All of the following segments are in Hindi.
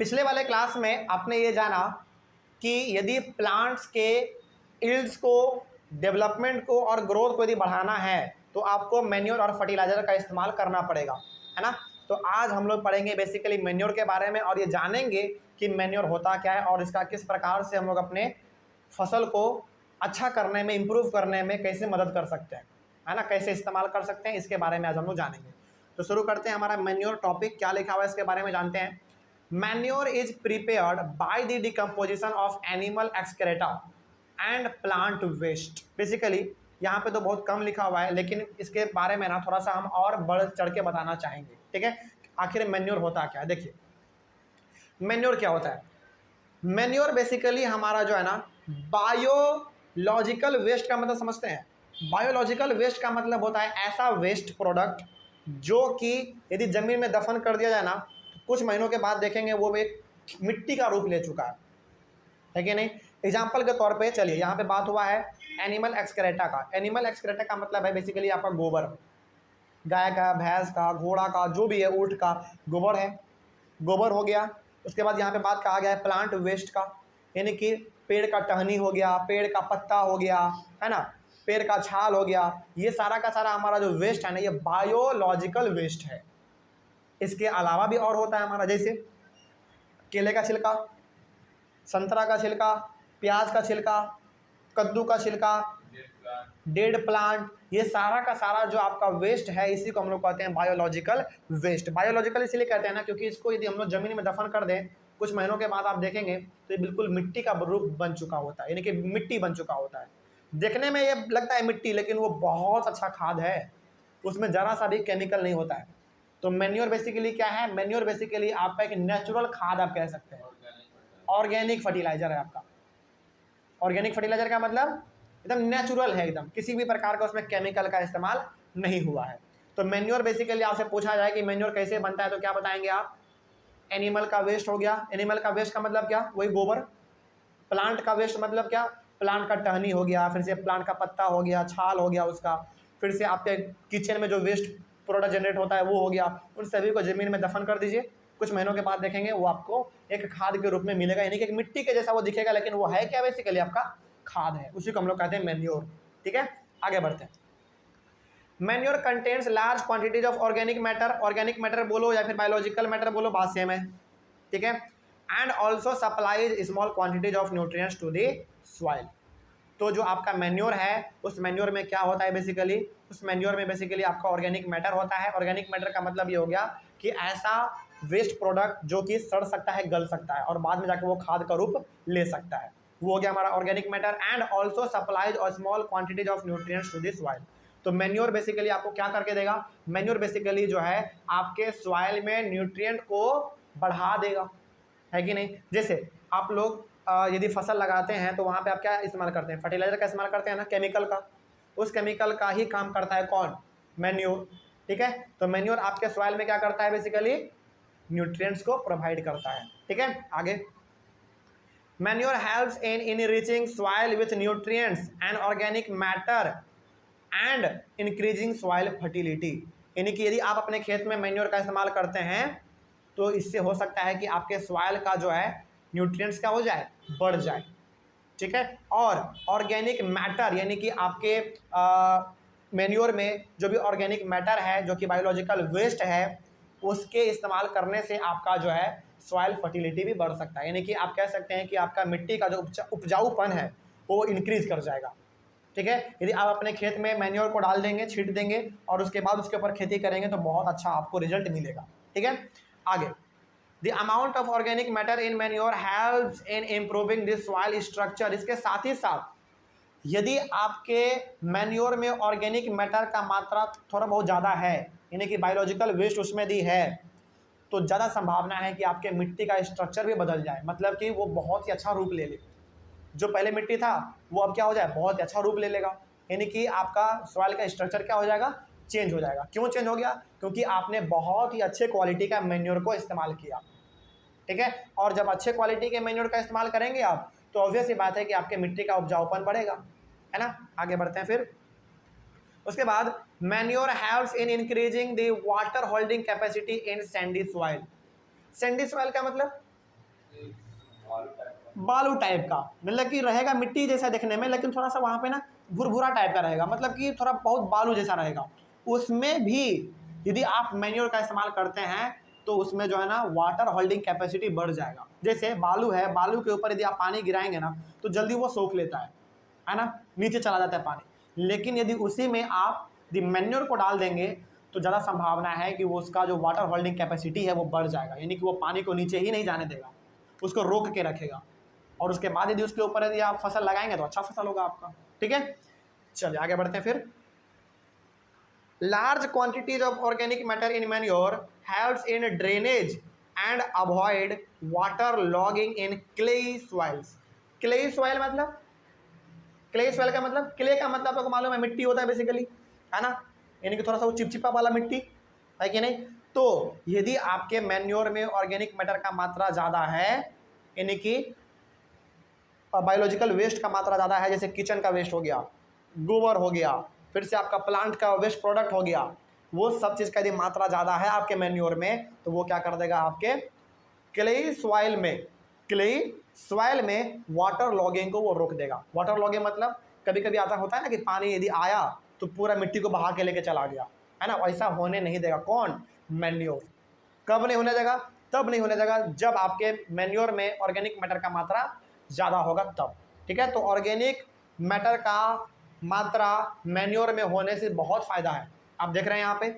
पिछले वाले क्लास में आपने ये जाना कि यदि प्लांट्स के यील्ड्स को, डेवलपमेंट को और ग्रोथ को यदि बढ़ाना है तो आपको मैन्योर और फर्टिलाइजर का इस्तेमाल करना पड़ेगा, है ना। तो आज हम लोग पढ़ेंगे बेसिकली मैन्योर के बारे में और ये जानेंगे कि मैन्योर होता क्या है और इसका किस प्रकार से हम लोग अपने फसल को अच्छा करने में, इम्प्रूव करने में कैसे मदद कर सकते हैं, है ना, कैसे इस्तेमाल कर सकते हैं, इसके बारे में आज हम लोग जानेंगे। तो शुरू करते हैं। हमारा मैन्योर टॉपिक क्या लिखा हुआ है इसके बारे में जानते हैं। Manure is prepared by the decomposition of animal excreta and plant waste. Basically यहाँ पे तो बहुत कम लिखा हुआ है, लेकिन इसके बारे में ना थोड़ा सा हम और बढ़ चढ़ के बताना चाहेंगे, ठीक है। आखिर मैन्योर होता क्या है, देखिए मैन्योर क्या होता है। मैन्योर बेसिकली हमारा जो है ना बायोलॉजिकल वेस्ट का मतलब समझते हैं। बायोलॉजिकल वेस्ट का मतलब होता है ऐसा वेस्ट प्रोडक्ट जो कि यदि ज़मीन में दफन कर दिया जाए ना तो कुछ महीनों के बाद देखेंगे वो एक मिट्टी का रूप ले चुका है कि नहीं। एग्जाम्पल के तौर पे चलिए यहाँ पे बात हुआ है एनिमल एक्सक्रेटा का। एनिमल एक्सक्रेटा का मतलब है बेसिकली आपका गोबर, गाय का, भैंस का, घोड़ा का, जो भी है, ऊँट का गोबर है, गोबर हो गया। उसके बाद यहाँ पे बात कहा गया है प्लांट वेस्ट का, यानी कि पेड़ का टहनी हो गया, पेड़ का पत्ता हो गया, है ना, पेड़ का छाल हो गया। ये सारा का सारा हमारा जो वेस्ट है ना, ये बायोलॉजिकल वेस्ट है। इसके अलावा भी और होता है हमारा, जैसे केले का छिलका, संतरा का छिलका, प्याज का छिलका, कद्दू का छिलका, डेड प्लांट, ये सारा का सारा जो आपका वेस्ट है इसी को हम लोग कहते हैं बायोलॉजिकल वेस्ट। बायोलॉजिकल इसलिए कहते हैं ना क्योंकि इसको यदि हम लोग ज़मीन में दफन कर दें कुछ महीनों के बाद आप देखेंगे तो ये बिल्कुल मिट्टी का रूप बन चुका होता है, यानी कि मिट्टी बन चुका होता है। देखने में ये लगता है मिट्टी, लेकिन वो बहुत अच्छा खाद है, उसमें ज़रा सा भी केमिकल नहीं होता है। तो मैन्योर बेसिकली क्या है, मैन्योर बेसिकली आपका एक नेचुरल खाद आप कह सकते हैं, ऑर्गेनिक फर्टिलाइजर है आपका। ऑर्गेनिक फर्टिलाइजर का मतलब एकदम नेचुरल है, एकदम किसी भी प्रकार का उसमें केमिकल का इस्तेमाल नहीं हुआ है। तो मैन्योर बेसिकली आपसे पूछा जाए कि मैन्योर कैसे बनता है तो क्या बताएंगे आप। एनिमल का वेस्ट हो गया, एनिमल का वेस्ट का मतलब क्या, वही गोबर। प्लांट का वेस्ट मतलब क्या, प्लांट का टहनी हो गया, फिर से प्लांट का पत्ता हो गया, छाल हो गया उसका, फिर से आपके किचन में जो वेस्ट प्रोडक्ट जनरेट होता है वो हो गया। उन सभी को ज़मीन में दफन कर दीजिए, कुछ महीनों के बाद देखेंगे वो आपको एक खाद के रूप में मिलेगा, यानी कि एक मिट्टी के जैसा वो दिखेगा, लेकिन वो है क्या, बेसिकली आपका खाद है। उसी को हम लोग कहते हैं मैन्योर, ठीक है। आगे बढ़ते हैं। Manure contains large quantities of organic matter, organic matter बोलो या फिर बायोलॉजिकल मैटर बोलो, बात सेम है, ठीक है। And also supplies small quantities of nutrients to the soil. तो जो आपका मैन्योर है उस मैन्योर में क्या होता है बेसिकली, उस मैन्योर में बेसिकली आपका ऑर्गेनिक मैटर होता है। ऑर्गेनिक मैटर का मतलब ये हो गया कि ऐसा वेस्ट प्रोडक्ट जो कि सड़ सकता है, गल सकता है और बाद में जाकर वो खाद का रूप ले सकता है, वो हो गया हमारा organic matter. And also supplies और small quantities of nutrients to the soil. तो मैन्योर बेसिकली आपको क्या करके देगा, मैन्योर बेसिकली जो है आपके सॉइल में न्यूट्रिएंट को बढ़ा देगा, है कि नहीं। जैसे आप लोग यदि फसल लगाते हैं तो वहाँ पे आप क्या इस्तेमाल करते हैं, फर्टिलाइजर का इस्तेमाल करते हैं ना, केमिकल का। उस केमिकल का ही काम करता है कौन, मैन्योर, ठीक है। तो मैन्योर आपके सॉइल में क्या करता है, बेसिकली न्यूट्रिएंट्स को प्रोवाइड करता है, ठीक है। आगे, manure helps in enriching soil with nutrients and organic matter and increasing soil fertility. यानी कि यदि आप अपने खेत में मैन्योर का इस्तेमाल करते हैं तो इससे हो सकता है कि आपके सॉइल का जो है न्यूट्रिएंट्स क्या हो जाए, बढ़ जाए, ठीक है। और ऑर्गेनिक मैटर यानी कि आपके मैन्योर में जो भी ऑर्गेनिक मैटर है जो कि बायोलॉजिकल वेस्ट है उसके इस्तेमाल करने से आपका जो है सॉइल फर्टिलिटी भी बढ़ सकता है। यानी कि आप कह सकते हैं कि आपका मिट्टी का जो उपजाऊपन है वो इंक्रीज कर जाएगा, ठीक है। यदि आप अपने खेत में मैन्योर को डाल देंगे, छीट देंगे और उसके बाद उसके ऊपर खेती करेंगे तो बहुत अच्छा आपको रिजल्ट मिलेगा, ठीक है। आगे, the amount of organic matter in manure helps in improving this soil structure. इसके साथ ही साथ यदि आपके मैन्योर में ऑर्गेनिक मैटर का मात्रा थोड़ा बहुत ज़्यादा है, यानी कि बायोलॉजिकल वेस्ट उसमें दी है, तो ज़्यादा संभावना है कि आपके मिट्टी का स्ट्रक्चर भी बदल जाए, मतलब कि वो बहुत ही अच्छा रूप ले ले। जो पहले मिट्टी था वो अब क्या हो जाए, बहुत ही अच्छा रूप ले लेगा, यानी कि आपका सॉइल का स्ट्रक्चर क्या हो जाएगा, चेंज हो जाएगा। क्यों चेंज हो गया, क्योंकि आपने बहुत ही अच्छे क्वालिटी का मैन्योर को इस्तेमाल किया, ठीक है। और जब अच्छे क्वालिटी के मैन्योर का इस्तेमाल करेंगे आप तो ऑब्वियस सी बात है कि आपके मिट्टी का उपजाऊपन बढ़ेगा, है ना। आगे बढ़ते हैं। फिर उसके बाद manure helps in increasing the water holding capacity in Sandy soil. Sandy soil का मतलब बालू टाइप का, मतलब कि रहेगा मिट्टी जैसा दिखने में, लेकिन थोड़ा सा वहाँ पे ना भुरभुरा टाइप का रहेगा, मतलब कि थोड़ा बहुत बालू जैसा रहेगा। उसमें भी यदि आप मैन्योर का इस्तेमाल करते हैं तो उसमें जो है ना वाटर होल्डिंग कैपेसिटी बढ़ जाएगा। जैसे बालू है, बालू के ऊपर यदि आप पानी गिराएंगे ना तो जल्दी वो सोख लेता है ना, नीचे चला जाता है पानी। लेकिन यदि उसी में आप यदि मैन्योर को डाल देंगे तो ज़्यादा संभावना है कि वो उसका जो वाटर होल्डिंग कैपेसिटी है वो बढ़ जाएगा, यानी कि वो पानी को नीचे ही नहीं जाने देगा, उसको रोक के रखेगा। और उसके बाद यदि उसके ऊपर यदि आप फसल लगाएंगे तो अच्छा फसल होगा आपका। ठीक है, चलिए आगे बढ़ते हैं फिर। Large quantities of organic matter in manure helps in drainage and avoid water logging in clayey soils. Clayey soil मतलब, क्ले सॉइल का मतलब, क्ले का मतलब आपको मालूम है मिट्टी होता है बेसिकली, है ना, यानी कि थोड़ा सा वो चिपचिपा वाला मिट्टी है कि नहीं। तो यदि आपके मैन्योर में ऑर्गेनिक मैटर का मात्रा ज़्यादा है, यानी कि बायोलॉजिकल वेस्ट का मात्रा ज़्यादा है, जैसे किचन का वेस्ट हो गया, गोबर हो गया, फिर से आपका प्लांट का वेस्ट प्रोडक्ट हो गया, वो सब चीज़ का यदि मात्रा ज़्यादा है आपके मैन्योर में तो वो क्या कर देगा, आपके क्लेई सॉइल में, क्लेई सॉइल में वाटर लॉगिंग को वो रोक देगा। वाटर लॉगिंग मतलब कभी कभी आता होता है ना कि पानी यदि आया तो पूरा मिट्टी को बहा के लेके चला गया, है ना, ऐसा होने नहीं देगा। कौन, मैन्योर। कब नहीं होने देगा, तब नहीं होने देगा जब आपके मैन्योर में ऑर्गेनिक मैटर का मात्रा ज़्यादा होगा तब। ठीक है, तो ऑर्गेनिक मैटर का मात्रा मैन्योर में होने से बहुत फ़ायदा है, आप देख रहे हैं यहाँ पे।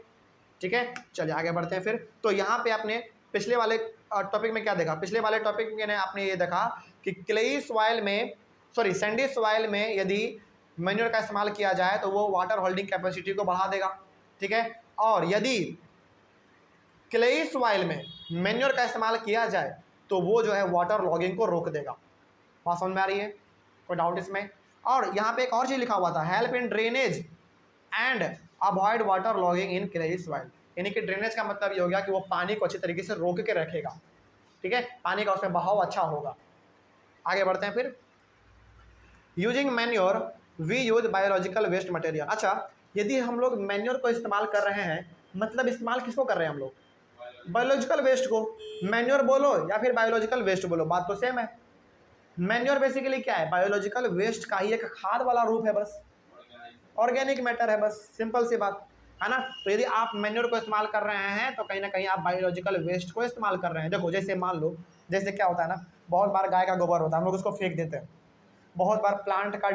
ठीक है, चलिए आगे बढ़ते हैं फिर। तो यहाँ पे आपने पिछले वाले टॉपिक में क्या देखा, पिछले वाले टॉपिक में आपने ये देखा कि क्लेई सॉइल में, सॉरी सैंडी सॉइल में यदि मैन्योर का इस्तेमाल किया जाए तो वो वाटर होल्डिंग कैपेसिटी को बढ़ा देगा। ठीक है, और यदि क्लेई सॉइल में मैन्योर का इस्तेमाल किया जाए तो वो जो है वाटर लॉगिंग को रोक देगा। बात समझ में आ रही है, कोई डाउट इसमें। और यहाँ पे एक और चीज़ लिखा हुआ था, help in drainage and avoid water logging in clayey soil, यानी कि ड्रेनेज का मतलब ये हो गया कि वो पानी को अच्छी तरीके से रोक के रखेगा। ठीक है, पानी का उसमें बहाव अच्छा होगा। आगे बढ़ते हैं फिर। Using manure we use biological waste material. अच्छा, यदि हम लोग मैन्योर को इस्तेमाल कर रहे हैं, मतलब इस्तेमाल किसको कर रहे हैं हम लोग, बायोलॉजिकल वेस्ट को। मैन्योर बोलो या फिर बायोलॉजिकल वेस्ट बोलो, बात तो सेम है। मैन्योर बेसिकली क्या है, बायोलॉजिकल वेस्ट का ही एक खाद वाला रूप है, बस ऑर्गेनिक मैटर है, बस सिंपल सी बात है ना। तो यदि आप मैन्योर को इस्तेमाल कर रहे हैं तो कहीं ना कहीं आप बायोलॉजिकल वेस्ट को इस्तेमाल कर रहे हैं। देखो जैसे मान लो, जैसे क्या होता है ना, बहुत बार गाय का गोबर होता है, हम लोग उसको फेंक देते हैं। बहुत बार प्लांट का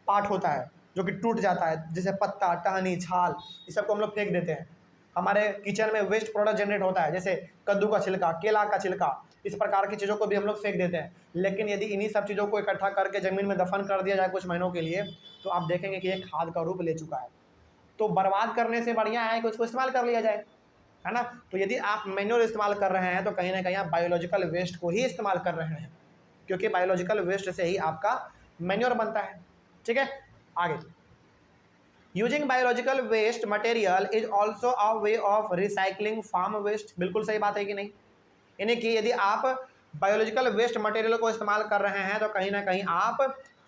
पार्ट होता है जो कि टूट जाता है, जैसे पत्ता, टहनी, छाल, इस सबको हम लोग फेंक देते हैं। हमारे किचन में वेस्ट प्रोडक्ट जनरेट होता है, जैसे कद्दू का छिलका, केला का छिलका, इस प्रकार की चीज़ों को भी हम लोग फेंक देते हैं। लेकिन यदि इन्हीं सब चीज़ों को इकट्ठा करके ज़मीन में दफन कर दिया जाए कुछ महीनों के लिए तो आप देखेंगे कि ये खाद का रूप ले चुका है। तो बर्बाद करने से बढ़िया है कि उसको इस्तेमाल कर लिया जाए, है ना। तो यदि आप मैन्योर इस्तेमाल कर रहे हैं तो कहीं ना कहीं आप बायोलॉजिकल वेस्ट को ही इस्तेमाल कर रहे हैं, क्योंकि बायोलॉजिकल वेस्ट से ही आपका मैन्योर बनता है। ठीक है, आगे। Using biological waste material is also a way of recycling farm waste. बिल्कुल सही बात है कि नहीं, यानी कि यदि आप बायोलॉजिकल वेस्ट मटेरियल को इस्तेमाल कर रहे हैं तो कहीं ना कहीं आप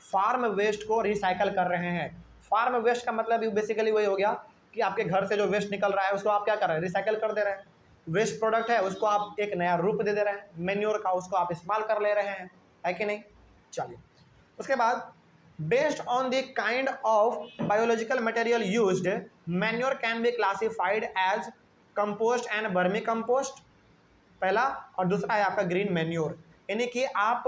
फार्म वेस्ट को रिसाइकल कर रहे हैं। फार्म वेस्ट का मतलब बेसिकली वही हो गया कि आपके घर से जो वेस्ट निकल रहा है उसको आप क्या कर रहे हैं, रिसाइकल कर दे रहे हैं। वेस्ट प्रोडक्ट है उसको आप एक नया रूप दे रहे हैं, मैन्योर का, उसको आप इस्तेमाल कर ले रहे हैं, है कि नहीं। चलिए उसके बाद, based on the kind of biological material used, manure can be classified as compost and vermi compost, पहला, और दूसरा है आपका ग्रीन मैन्योर। यानी कि आप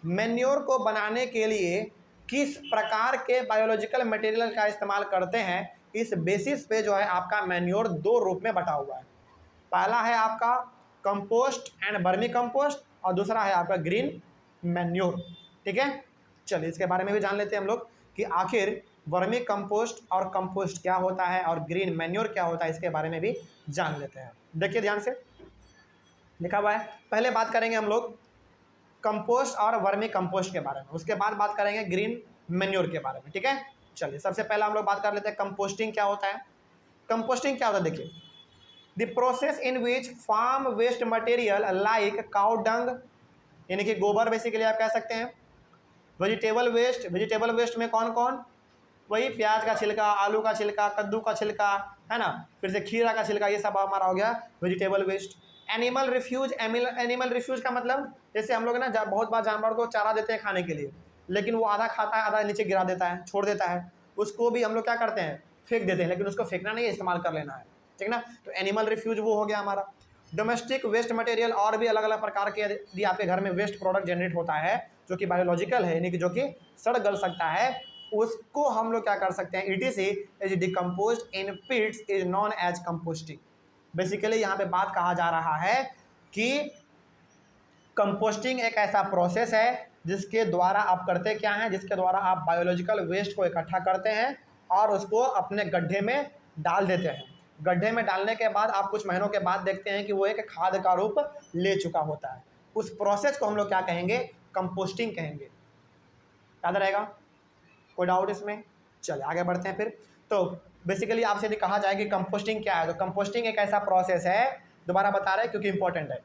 मैन्योर को बनाने के लिए किस प्रकार के बायोलॉजिकल मटेरियल का इस्तेमाल करते हैं, इस बेसिस पे जो है आपका मैन्योर दो रूप में बटा हुआ है। पहला है आपका कंपोस्ट एंड वर्मी कंपोस्ट और दूसरा है आपका ग्रीन मैन्योर। ठीक है, चलिए इसके बारे में भी जान लेते हैं हम लोग कि आखिर वर्मी कंपोस्ट और कंपोस्ट क्या होता है और ग्रीन मैन्योर क्या होता है, इसके बारे में भी जान लेते हैं। देखिए ध्यान से लिखा हुआ है। पहले बात करेंगे हम लोग कंपोस्ट और वर्मी कंपोस्ट के बारे में, उसके बाद बात करेंगे ग्रीन मैन्योर के बारे में। ठीक है, चलिए सबसे पहले हम लोग बात कर लेते हैं कंपोस्टिंग क्या होता है। कंपोस्टिंग क्या होता है, देखिए, the process in which farm waste material like cow dung, यानी कि गोबर बेसिकली आप कह सकते हैं, वेजिटेबल वेस्ट, वेजिटेबल वेस्ट में कौन कौन, वही प्याज का छिलका, आलू का छिलका, कद्दू का छिलका, है ना, फिर से खीरा का छिलका, ये सब हमारा हो गया vegetable waste. Animal refuse, animal refuse का मतलब जैसे हम लोग ना बहुत बार जानवर को चारा देते हैं खाने के लिए, लेकिन वो आधा खाता है आधा नीचे गिरा देता है, छोड़ देता है, उसको भी हम लोग क्या करते हैं, फेंक देते हैं, लेकिन उसको फेंकना नहीं है, इस्तेमाल कर लेना है, ठीक ना। तो एनिमल रिफ्यूज वो हो गया हमारा। डोमेस्टिक वेस्ट मटेरियल, और भी अलग अलग प्रकार के यदि आपके घर में वेस्ट प्रोडक्ट जनरेट होता है जो कि बायोलॉजिकल है, यानी कि जो कि सड़ गल सकता है, उसको हम लोग क्या कर सकते हैं, ETC is decomposed in pits is known as composting. Basically यहाँ पे बात कहा जा रहा है कि कंपोस्टिंग एक ऐसा प्रोसेस है जिसके द्वारा आप करते क्या हैं, जिसके द्वारा आप बायोलॉजिकल वेस्ट को इकट्ठा करते हैं और उसको अपने गड्ढे में डाल देते हैं। गड्ढे में डालने के बाद आप कुछ महीनों के बाद देखते हैं कि वो एक खाद का रूप ले चुका होता है। उस प्रोसेस को हम लोग क्या कहेंगे, कंपोस्टिंग कहेंगे। याद रहेगा? कोई डाउट इसमें? चलिए आगे बढ़ते हैं फिर। तो बेसिकली आपसे यदि कहा जाए कि कंपोस्टिंग क्या है, तो कंपोस्टिंग एक ऐसा प्रोसेस है, दोबारा बता रहे हैं क्योंकि इंपॉर्टेंट है।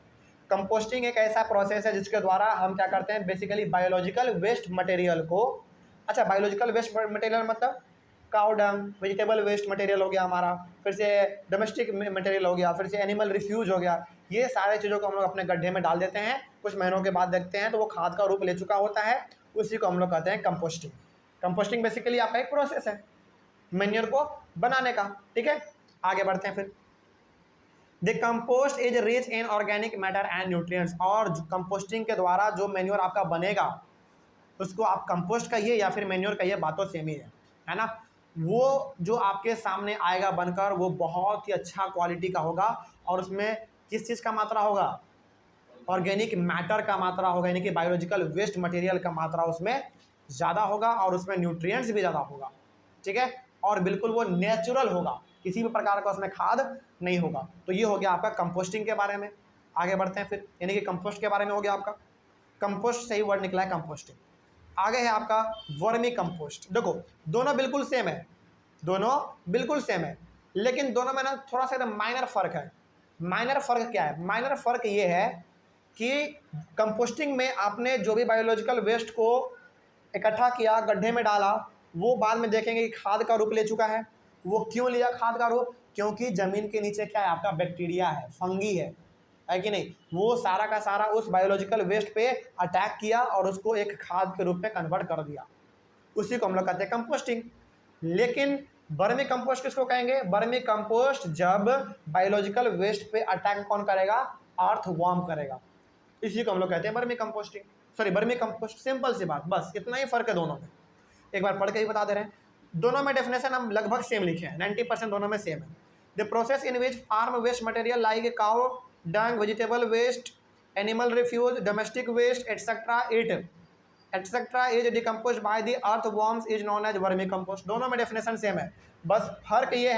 कंपोस्टिंग एक ऐसा प्रोसेस है जिसके द्वारा हम क्या करते हैं, बेसिकली बायोलॉजिकल वेस्ट मटेरियल को, अच्छा बायोलॉजिकल वेस्ट मटेरियल मतलब cow dung, vegetable waste material हो गया हमारा, फिर से डोमेस्टिक मटेरियल हो गया, फिर से एनिमल रिफ्यूज हो गया, ये सारे चीज़ों को हम लोग अपने गड्ढे में डाल देते हैं, कुछ महीनों के बाद देखते हैं तो वो खाद का रूप ले चुका होता है, उसी को हम लोग कहते हैं कंपोस्टिंग। कंपोस्टिंग बेसिकली आपका एक प्रोसेस है मैन्योर को बनाने का, ठीक है। आगे बढ़ते हैं फिर। The compost is rich in organic matter and nutrients, और कंपोस्टिंग के द्वारा जो मैन्योर आपका बनेगा उसको आप कंपोस्ट कहिए या फिर मैन्योर कहिए, बातों सेम ही है ना। वो जो आपके सामने आएगा बनकर वो बहुत ही अच्छा क्वालिटी का होगा, और उसमें किस चीज़ का मात्रा होगा, ऑर्गेनिक मैटर का मात्रा होगा, यानी कि बायोलॉजिकल वेस्ट मटेरियल का मात्रा उसमें ज़्यादा होगा, और उसमें न्यूट्रिएंट्स भी ज़्यादा होगा, ठीक है, और बिल्कुल वो नेचुरल होगा, किसी भी प्रकार का उसमें खाद नहीं होगा। तो ये हो गया आपका कंपोस्टिंग के बारे में। आगे बढ़ते हैं फिर, यानी कि कंपोस्ट के बारे में हो गया आपका, कंपोस्ट सही वर्ड निकला है कंपोस्टिंग। आगे है आपका वर्मी कंपोस्ट। देखो दोनों बिल्कुल सेम है, दोनों बिल्कुल सेम है, लेकिन दोनों में ना थोड़ा सा माइनर फर्क है। माइनर फर्क क्या है? माइनर फर्क ये है कि कंपोस्टिंग में आपने जो भी बायोलॉजिकल वेस्ट को इकट्ठा किया, गड्ढे में डाला, वो बाद में देखेंगे कि खाद का रूप ले चुका है। वो क्यों लिया खाद का रूप? क्योंकि ज़मीन के नीचे क्या है, आपका बैक्टीरिया है, फंगी है कि नहीं, वो सारा का सारा उस बायोलॉजिकल वेस्ट पे अटैक किया और उसको एक खाद के रूप में कन्वर्ट कर दिया, उसी को हम लोग कहते हैं कंपोस्टिंग। लेकिन वर्मी कंपोस्ट किसको कहेंगे? वर्मी कंपोस्ट जब बायोलॉजिकल वेस्ट पे अटैक कौन करेगा? अर्थ वार्म करेगा, इसी को हम लोग कहते हैं vermicomposting, sorry vermicompost. Simple सी बात, बस इतना ही फर्क है दोनों में। एक बार पढ़ के ही बता दे रहे हैं, दोनों में डेफिनेशन हम लगभग सेम लिखे हैं, 90% दोनों में सेम है। The process in which farm waste material like cow dung, vegetable waste, animal refuse, domestic waste etcetera is decomposed by the earth worms is known as vermi compost. दोनों में डेफिनेशन सेम है, बस फर्क ये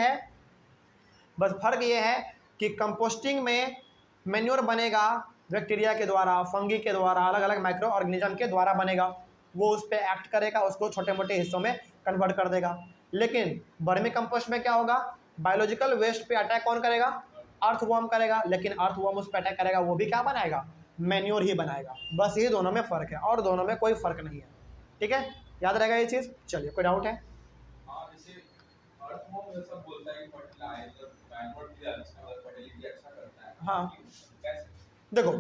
है कि कंपोस्टिंग में मैन्योर बनेगा बैक्टीरिया के द्वारा, फंगी के द्वारा, अलग अलग माइक्रो ऑर्गेनिज्म के द्वारा बनेगा, वो उस पर एक्ट करेगा, उसको छोटे मोटे हिस्सों में कन्वर्ट कर देगा। लेकिन वर्मी कंपोस्ट में क्या होगा? बायोलॉजिकल वेस्ट पे अटैक कौन करेगा? अर्थ वॉर्म करेगा, लेकिन अर्थ वॉर्म उस पर अटैक करेगा, वो भी क्या बनाएगा? मैन्योर ही बनाएगा। बस ये दोनों में फ़र्क है, और दोनों में कोई फ़र्क नहीं है, ठीक है, याद रहेगा ये चीज़। चलिए कोई डाउट है? हाँ देखो,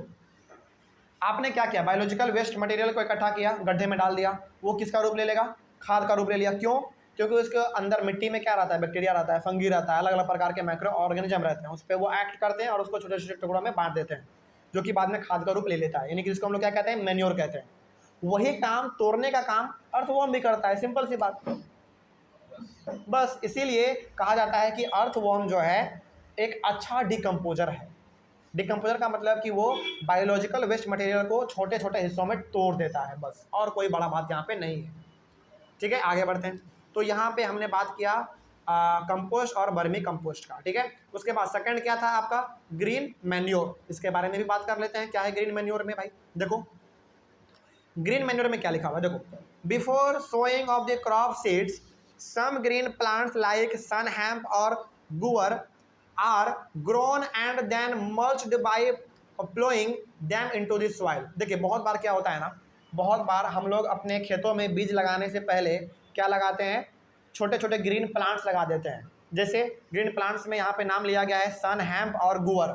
आपने क्या किया, बायोलॉजिकल वेस्ट मटेरियल को इकट्ठा किया, गड्ढे में डाल दिया, वो किसका रूप ले लेगा? खाद का रूप ले लिया। क्यों? क्योंकि उसके अंदर मिट्टी में क्या रहता है? बैक्टीरिया रहता है, फंगी रहता है, अलग अलग प्रकार के माइक्रो ऑर्गेनिज्म रहते हैं, उस पर वो एक्ट करते हैं और उसको छोटे छोटे टुकड़ों में बांट देते हैं, जो कि बाद में खाद का रूप ले लेता है, यानी कि जिसको हम लोग क्या कहते हैं? मैन्योर कहते हैं। वही काम, तोड़ने का काम अर्थवॉर्म भी करता है, सिंपल सी बात। बस इसीलिए कहा जाता है कि अर्थवॉर्म जो है एक अच्छा डिकम्पोजर है। डिकम्पोजर का मतलब कि वो बायोलॉजिकल वेस्ट मटेरियल को छोटे छोटे हिस्सों में तोड़ देता है, बस, और कोई बड़ा बात यहाँ पे नहीं है, ठीक है। आगे बढ़ते हैं। तो यहाँ पे हमने बात किया कंपोस्ट और वर्मी कंपोस्ट का, ठीक है। उसके बाद सेकंड क्या था आपका? Green manure. इसके बारे में भी बात कर लेते हैं, क्या है ग्रीन मैन्योर में भाई। देखो ग्रीन मैन्योर में क्या लिखा हुआ है, देखो, before sowing of the crop seeds some green plants like sun hemp और guar are grown and then mulched by ploughing them into the soil. देखिए बहुत बार क्या होता है ना, बहुत बार हम लोग अपने खेतों में बीज लगाने से पहले क्या लगाते हैं? छोटे छोटे ग्रीन प्लांट्स लगा देते हैं। जैसे ग्रीन प्लांट्स में यहाँ पे नाम लिया गया है सन, हैम्प और गुअर,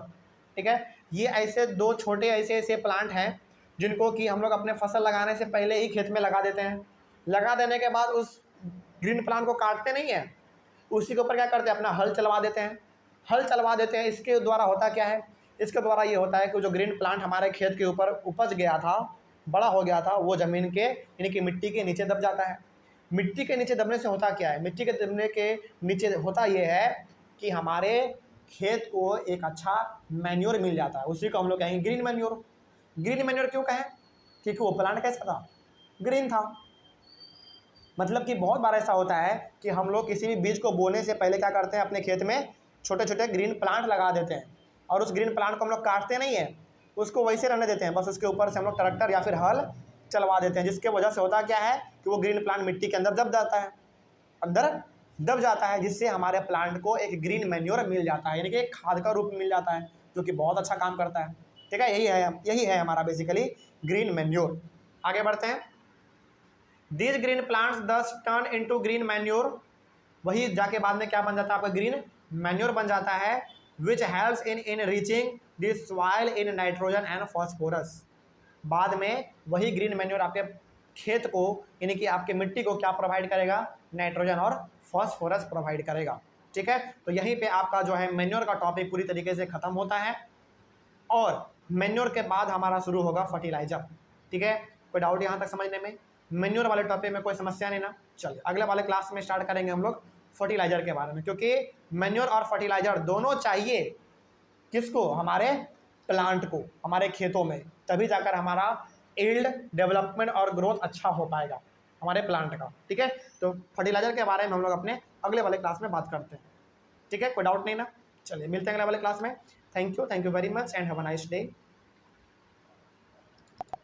ठीक है। ये ऐसे दो छोटे ऐसे प्लांट हैं जिनको कि हम लोग अपने फसल लगाने से पहले ही खेत में लगा देते हैं। लगा देने के बाद उस ग्रीन प्लांट को काटते नहीं है, उसी के ऊपर क्या करते हैं, अपना हल चलवा देते हैं। हल चलवा देते हैं, इसके द्वारा होता क्या है, इसके द्वारा ये होता है कि जो ग्रीन प्लांट हमारे खेत के ऊपर उपज गया था, बड़ा हो गया था, वो ज़मीन के यानी कि मिट्टी के नीचे दब जाता है। मिट्टी के नीचे दबने से होता क्या है, मिट्टी के दबने के नीचे होता ये है कि हमारे खेत को एक अच्छा मैन्योर मिल जाता है, उसी को हम लोग कहेंगे ग्रीन मैन्योर। ग्रीन मैन्योर क्यों कहें, क्योंकि वो प्लांट कैसा था, ग्रीन था। मतलब कि बहुत बार ऐसा होता है कि हम लोग किसी भी बीज को बोने से पहले क्या करते हैं, अपने खेत में छोटे छोटे ग्रीन प्लांट लगा देते हैं, और उस ग्रीन प्लांट को हम लोग काटते नहीं हैं, उसको वैसे रहने देते हैं, बस उसके ऊपर से हम लोग ट्रैक्टर या फिर हल चलवा देते हैं, जिसके वजह से होता क्या है कि वो ग्रीन प्लांट मिट्टी के अंदर दब जाता है, अंदर दब जाता है, जिससे हमारे प्लांट को एक ग्रीन मैन्योर मिल जाता है, यानी कि एक खाद का रूप मिल जाता है, जो कि बहुत अच्छा काम करता है, ठीक है। यही है हमारा बेसिकली ग्रीन मैन्योर। आगे बढ़ते हैं। दीज ग्रीन प्लांट्स दस टर्न इनटू ग्रीन मैन्योर, वही जाके बाद में क्या बन जाता है, आपका ग्रीन मैन्योर बन जाता है, which helps in reaching this soil in nitrogen and phosphorus. बाद में वही ग्रीन मैन्योर आपके खेत को यानी कि आपके मिट्टी को क्या प्रोवाइड करेगा, नाइट्रोजन और फॉस्फोरस प्रोवाइड करेगा, ठीक है। तो यहीं पे आपका जो है मैन्योर का टॉपिक पूरी तरीके से खत्म होता है, और मैन्योर के बाद हमारा शुरू होगा फर्टिलाइजर, ठीक है। कोई डाउट यहाँ तक समझने में, मैन्योर वाले टॉपिक में कोई समस्या नहीं ना। चलिए अगले वाले क्लास में स्टार्ट करेंगे हम लोग फर्टिलाइजर के बारे में, क्योंकि मैन्योर और फर्टिलाइजर दोनों चाहिए किसको, हमारे प्लांट को, हमारे खेतों में, तभी जाकर हमारा यील्ड डेवलपमेंट और ग्रोथ अच्छा हो पाएगा हमारे प्लांट का, ठीक है। तो फर्टिलाइजर के बारे में हम लोग अपने अगले वाले क्लास में बात करते हैं, ठीक है। कोई डाउट नहीं ना। चलिए मिलते हैं अगले वाले क्लास में। Thank you very much and have a nice day.